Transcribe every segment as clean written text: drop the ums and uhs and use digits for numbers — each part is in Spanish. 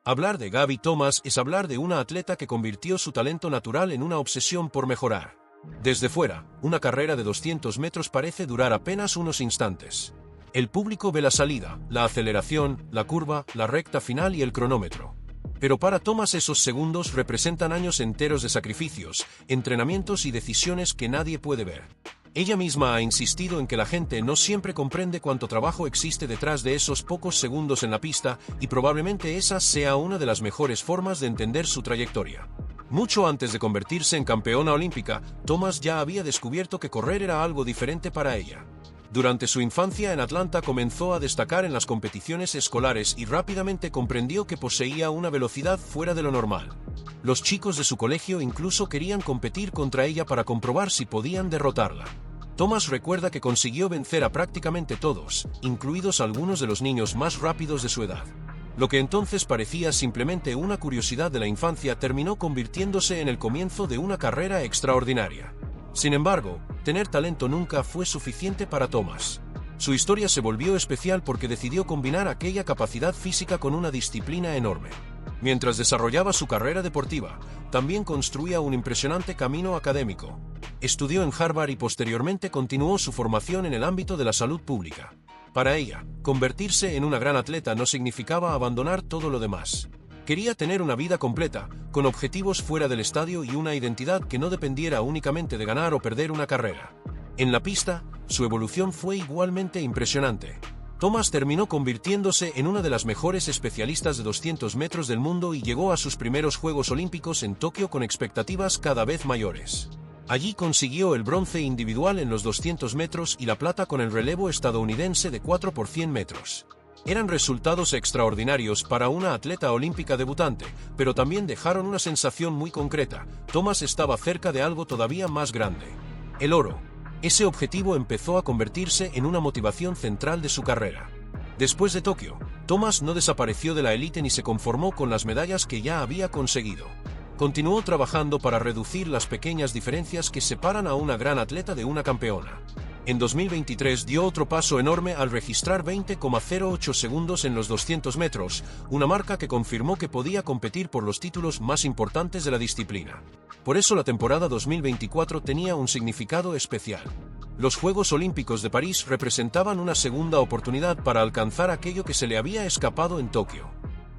Hablar de Gabby Thomas es hablar de una atleta que convirtió su talento natural en una obsesión por mejorar. Desde fuera, una carrera de 200 metros parece durar apenas unos instantes. El público ve la salida, la aceleración, la curva, la recta final y el cronómetro. Pero para Thomas esos segundos representan años enteros de sacrificios, entrenamientos y decisiones que nadie puede ver. Ella misma ha insistido en que la gente no siempre comprende cuánto trabajo existe detrás de esos pocos segundos en la pista, y probablemente esa sea una de las mejores formas de entender su trayectoria. Mucho antes de convertirse en campeona olímpica, Thomas ya había descubierto que correr era algo diferente para ella. Durante su infancia en Atlanta comenzó a destacar en las competiciones escolares y rápidamente comprendió que poseía una velocidad fuera de lo normal. Los chicos de su colegio incluso querían competir contra ella para comprobar si podían derrotarla. Thomas recuerda que consiguió vencer a prácticamente todos, incluidos algunos de los niños más rápidos de su edad. Lo que entonces parecía simplemente una curiosidad de la infancia terminó convirtiéndose en el comienzo de una carrera extraordinaria. Sin embargo, tener talento nunca fue suficiente para Thomas. Su historia se volvió especial porque decidió combinar aquella capacidad física con una disciplina enorme. Mientras desarrollaba su carrera deportiva, también construía un impresionante camino académico. Estudió en Harvard y posteriormente continuó su formación en el ámbito de la salud pública. Para ella, convertirse en una gran atleta no significaba abandonar todo lo demás. Quería tener una vida completa, con objetivos fuera del estadio y una identidad que no dependiera únicamente de ganar o perder una carrera. En la pista, su evolución fue igualmente impresionante. Thomas terminó convirtiéndose en una de las mejores especialistas de 200 metros del mundo y llegó a sus primeros Juegos Olímpicos en Tokio con expectativas cada vez mayores. Allí consiguió el bronce individual en los 200 metros y la plata con el relevo estadounidense de 4 por 100 metros. Eran resultados extraordinarios para una atleta olímpica debutante, pero también dejaron una sensación muy concreta: Thomas estaba cerca de algo todavía más grande. El oro. Ese objetivo empezó a convertirse en una motivación central de su carrera. Después de Tokio, Thomas no desapareció de la élite ni se conformó con las medallas que ya había conseguido. Continuó trabajando para reducir las pequeñas diferencias que separan a una gran atleta de una campeona. En 2023 dio otro paso enorme al registrar 20,08 segundos en los 200 metros, una marca que confirmó que podía competir por los títulos más importantes de la disciplina. Por eso la temporada 2024 tenía un significado especial. Los Juegos Olímpicos de París representaban una segunda oportunidad para alcanzar aquello que se le había escapado en Tokio.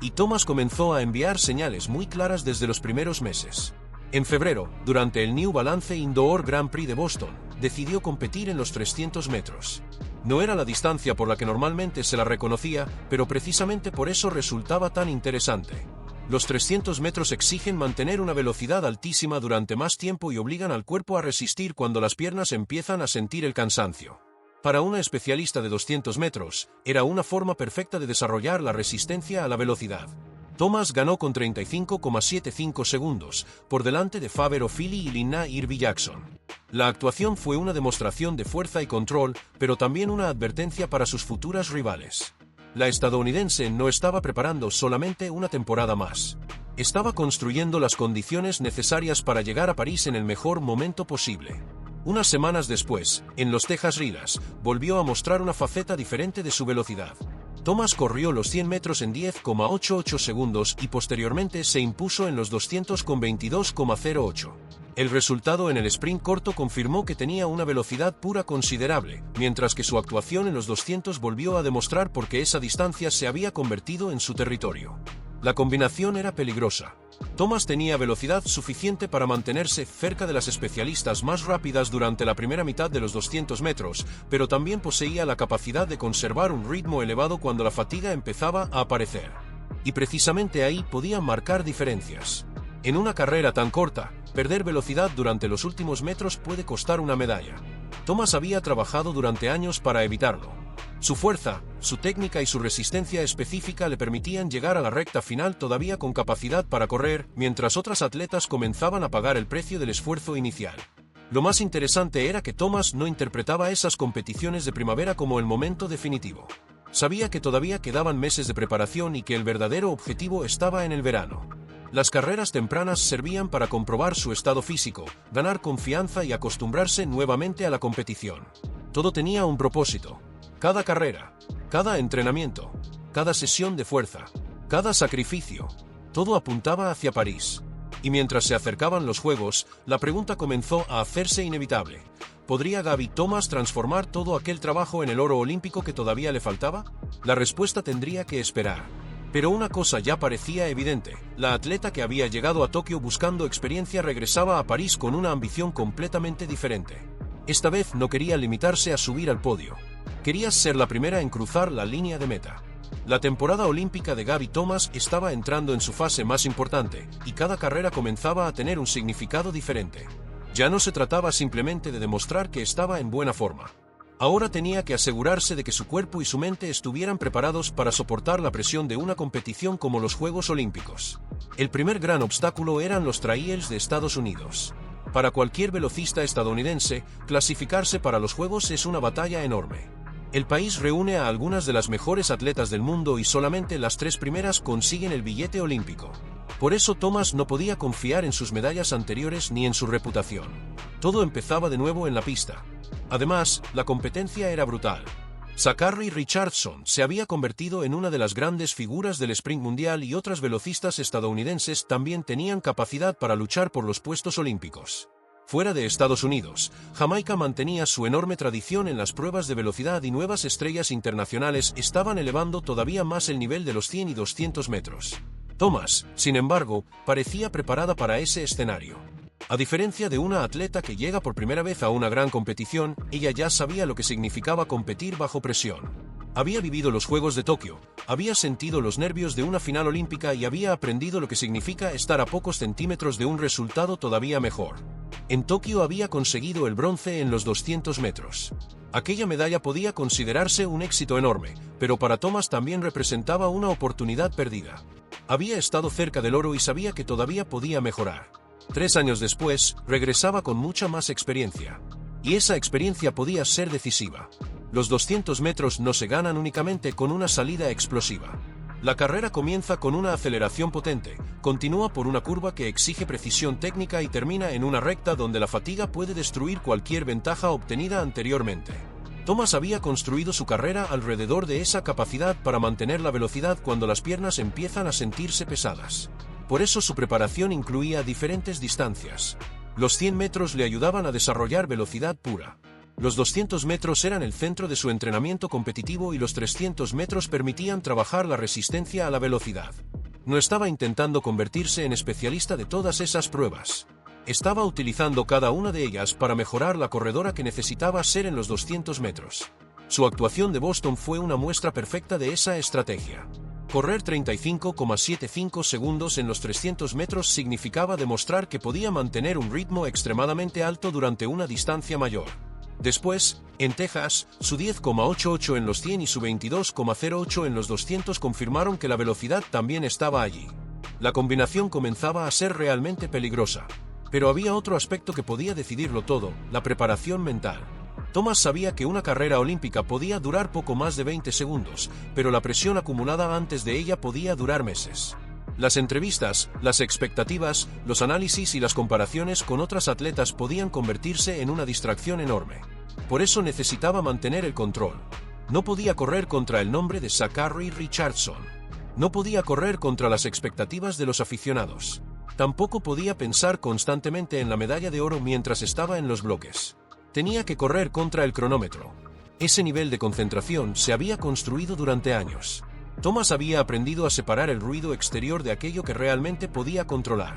Y Thomas comenzó a enviar señales muy claras desde los primeros meses. En febrero, durante el New Balance Indoor Grand Prix de Boston, decidió competir en los 300 metros. No era la distancia por la que normalmente se la reconocía, pero precisamente por eso resultaba tan interesante. Los 300 metros exigen mantener una velocidad altísima durante más tiempo y obligan al cuerpo a resistir cuando las piernas empiezan a sentir el cansancio. Para una especialista de 200 metros, era una forma perfecta de desarrollar la resistencia a la velocidad. Thomas ganó con 35,75 segundos, por delante de Faber O'Fili y Lina Irby Jackson. La actuación fue una demostración de fuerza y control, pero también una advertencia para sus futuras rivales. La estadounidense no estaba preparando solamente una temporada más. Estaba construyendo las condiciones necesarias para llegar a París en el mejor momento posible. Unas semanas después, en los Texas Relay, volvió a mostrar una faceta diferente de su velocidad. Thomas corrió los 100 metros en 10,88 segundos y posteriormente se impuso en los 200 con 22,08. El resultado en el sprint corto confirmó que tenía una velocidad pura considerable, mientras que su actuación en los 200 volvió a demostrar por qué esa distancia se había convertido en su territorio. La combinación era peligrosa. Thomas tenía velocidad suficiente para mantenerse cerca de las especialistas más rápidas durante la primera mitad de los 200 metros, pero también poseía la capacidad de conservar un ritmo elevado cuando la fatiga empezaba a aparecer. Y precisamente ahí podía marcar diferencias. En una carrera tan corta, perder velocidad durante los últimos metros puede costar una medalla. Thomas había trabajado durante años para evitarlo. Su fuerza, su técnica y su resistencia específica le permitían llegar a la recta final todavía con capacidad para correr, mientras otras atletas comenzaban a pagar el precio del esfuerzo inicial. Lo más interesante era que Thomas no interpretaba esas competiciones de primavera como el momento definitivo. Sabía que todavía quedaban meses de preparación y que el verdadero objetivo estaba en el verano. Las carreras tempranas servían para comprobar su estado físico, ganar confianza y acostumbrarse nuevamente a la competición. Todo tenía un propósito. Cada carrera, cada entrenamiento, cada sesión de fuerza, Cada sacrificio. Todo apuntaba hacia París. Y mientras se acercaban los Juegos, la pregunta comenzó a hacerse inevitable. ¿Podría Gabby Thomas transformar todo aquel trabajo en el oro olímpico que todavía le faltaba? La respuesta tendría que esperar. Pero una cosa ya parecía evidente: la atleta que había llegado a Tokio buscando experiencia regresaba a París con una ambición completamente diferente. Esta vez no quería limitarse a subir al podio. Quería ser la primera en cruzar la línea de meta. La temporada olímpica de Gabby Thomas estaba entrando en su fase más importante, y cada carrera comenzaba a tener un significado diferente. Ya no se trataba simplemente de demostrar que estaba en buena forma. Ahora tenía que asegurarse de que su cuerpo y su mente estuvieran preparados para soportar la presión de una competición como los Juegos Olímpicos. El primer gran obstáculo eran los trials de Estados Unidos. Para cualquier velocista estadounidense, clasificarse para los Juegos es una batalla enorme. El país reúne a algunas de las mejores atletas del mundo y solamente las 3 primeras consiguen el billete olímpico. Por eso Thomas no podía confiar en sus medallas anteriores ni en su reputación. Todo empezaba de nuevo en la pista. Además, la competencia era brutal. Zachary Richardson se había convertido en una de las grandes figuras del sprint mundial y otras velocistas estadounidenses también tenían capacidad para luchar por los puestos olímpicos. Fuera de Estados Unidos, Jamaica mantenía su enorme tradición en las pruebas de velocidad y nuevas estrellas internacionales estaban elevando todavía más el nivel de los 100 y 200 metros. Thomas, sin embargo, parecía preparada para ese escenario. A diferencia de una atleta que llega por primera vez a una gran competición, ella ya sabía lo que significaba competir bajo presión. Había vivido los Juegos de Tokio, había sentido los nervios de una final olímpica y había aprendido lo que significa estar a pocos centímetros de un resultado todavía mejor. En Tokio había conseguido el bronce en los 200 metros. Aquella medalla podía considerarse un éxito enorme, pero para Thomas también representaba una oportunidad perdida. Había estado cerca del oro y sabía que todavía podía mejorar. 3 años después, regresaba con mucha más experiencia. Y esa experiencia podía ser decisiva. Los 200 metros no se ganan únicamente con una salida explosiva. La carrera comienza con una aceleración potente, continúa por una curva que exige precisión técnica y termina en una recta donde la fatiga puede destruir cualquier ventaja obtenida anteriormente. Thomas había construido su carrera alrededor de esa capacidad para mantener la velocidad cuando las piernas empiezan a sentirse pesadas. Por eso su preparación incluía diferentes distancias. Los 100 metros le ayudaban a desarrollar velocidad pura. Los 200 metros eran el centro de su entrenamiento competitivo y los 300 metros permitían trabajar la resistencia a la velocidad. No estaba intentando convertirse en especialista de todas esas pruebas. Estaba utilizando cada una de ellas para mejorar la corredora que necesitaba ser en los 200 metros. Su actuación de Boston fue una muestra perfecta de esa estrategia. Correr 35,75 segundos en los 300 metros significaba demostrar que podía mantener un ritmo extremadamente alto durante una distancia mayor. Después, en Texas, su 10,88 en los 100 y su 22,08 en los 200 confirmaron que la velocidad también estaba allí. La combinación comenzaba a ser realmente peligrosa. Pero había otro aspecto que podía decidirlo todo: la preparación mental. Thomas sabía que una carrera olímpica podía durar poco más de 20 segundos, pero la presión acumulada antes de ella podía durar meses. Las entrevistas, las expectativas, los análisis y las comparaciones con otras atletas podían convertirse en una distracción enorme. Por eso necesitaba mantener el control. No podía correr contra el nombre de Zachary Richardson. No podía correr contra las expectativas de los aficionados. Tampoco podía pensar constantemente en la medalla de oro mientras estaba en los bloques. Tenía que correr contra el cronómetro. Ese nivel de concentración se había construido durante años. Thomas había aprendido a separar el ruido exterior de aquello que realmente podía controlar.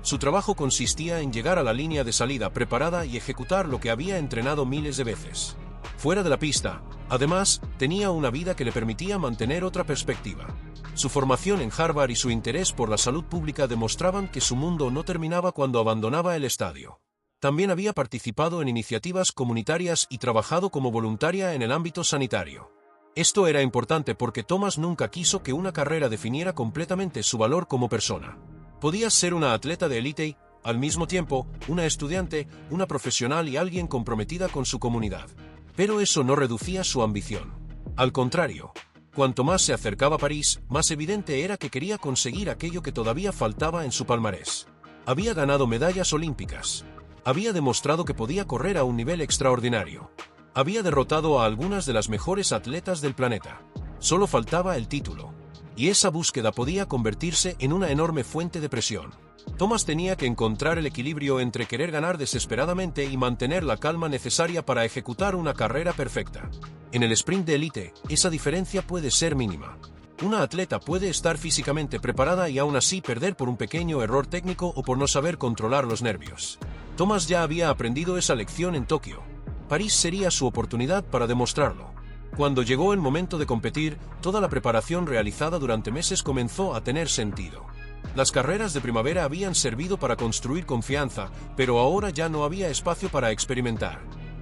Su trabajo consistía en llegar a la línea de salida preparada y ejecutar lo que había entrenado miles de veces. Fuera de la pista, además, tenía una vida que le permitía mantener otra perspectiva. Su formación en Harvard y su interés por la salud pública demostraban que su mundo no terminaba cuando abandonaba el estadio. También había participado en iniciativas comunitarias y trabajado como voluntaria en el ámbito sanitario. Esto era importante porque Thomas nunca quiso que una carrera definiera completamente su valor como persona. Podía ser una atleta de élite y, al mismo tiempo, una estudiante, una profesional y alguien comprometida con su comunidad. Pero eso no reducía su ambición. Al contrario, cuanto más se acercaba a París, más evidente era que quería conseguir aquello que todavía faltaba en su palmarés. Había ganado medallas olímpicas. Había demostrado que podía correr a un nivel extraordinario. Había derrotado a algunas de las mejores atletas del planeta. Solo faltaba el título. y esa búsqueda podía convertirse en una enorme fuente de presión. Thomas tenía que encontrar el equilibrio entre querer ganar desesperadamente y mantener la calma necesaria para ejecutar una carrera perfecta. En el sprint de élite, esa diferencia puede ser mínima. Una atleta puede estar físicamente preparada y aún así perder por un pequeño error técnico o por no saber controlar los nervios. Thomas ya había aprendido esa lección en Tokio. París sería su oportunidad para demostrarlo. Cuando llegó el momento de competir, toda la preparación realizada durante meses comenzó a tener sentido. Las carreras de primavera habían servido para construir confianza, pero ahora ya no había espacio para experimentar.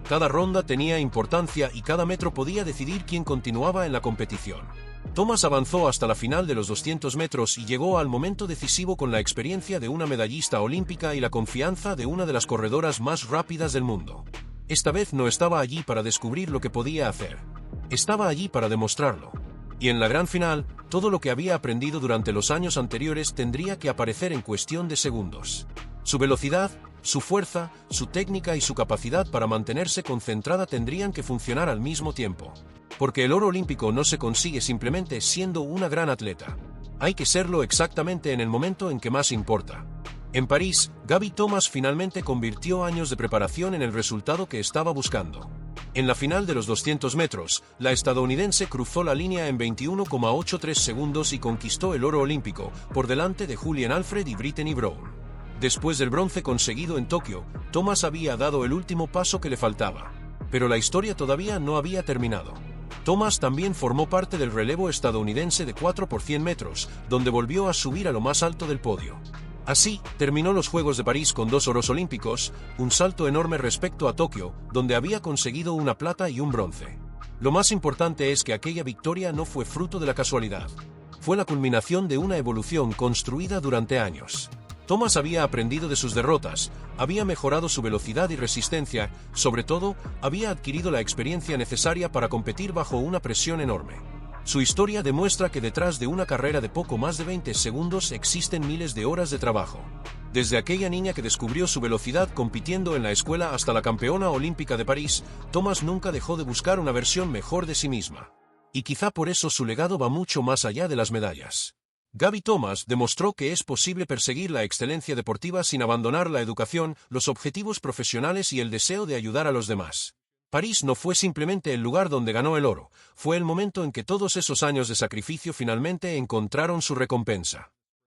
Cada ronda tenía importancia y cada metro podía decidir quién continuaba en la competición. Thomas avanzó hasta la final de los 200 metros y llegó al momento decisivo con la experiencia de una medallista olímpica y la confianza de una de las corredoras más rápidas del mundo. Esta vez no estaba allí para descubrir lo que podía hacer. Estaba allí para demostrarlo. Y en la gran final, todo lo que había aprendido durante los años anteriores tendría que aparecer en cuestión de segundos. Su velocidad, su fuerza, su técnica y su capacidad para mantenerse concentrada tendrían que funcionar al mismo tiempo. Porque el oro olímpico no se consigue simplemente siendo una gran atleta. Hay que serlo exactamente en el momento en que más importa. En París, Gabby Thomas finalmente convirtió años de preparación en el resultado que estaba buscando. En la final de los 200 metros, la estadounidense cruzó la línea en 21,83 segundos y conquistó el oro olímpico, por delante de Julian Alfred y Brittany Brown. Después del bronce conseguido en Tokio, Thomas había dado el último paso que le faltaba. Pero la historia todavía no había terminado. Thomas también formó parte del relevo estadounidense de 4 por 100 metros, donde volvió a subir a lo más alto del podio. Así, terminó los Juegos de París con 2 oros olímpicos, un salto enorme respecto a Tokio, donde había conseguido una plata y un bronce. Lo más importante es que aquella victoria no fue fruto de la casualidad. Fue la culminación de una evolución construida durante años. Thomas había aprendido de sus derrotas, había mejorado su velocidad y resistencia, sobre todo, había adquirido la experiencia necesaria para competir bajo una presión enorme. Su historia demuestra que detrás de una carrera de poco más de 20 segundos existen miles de horas de trabajo. Desde aquella niña que descubrió su velocidad compitiendo en la escuela hasta la campeona olímpica de París, Thomas nunca dejó de buscar una versión mejor de sí misma. Y quizá por eso su legado va mucho más allá de las medallas. Gabby Thomas demostró que es posible perseguir la excelencia deportiva sin abandonar la educación, los objetivos profesionales y el deseo de ayudar a los demás. París no fue simplemente el lugar donde ganó el oro, fue el momento en que todos esos años de sacrificio finalmente encontraron su recompensa.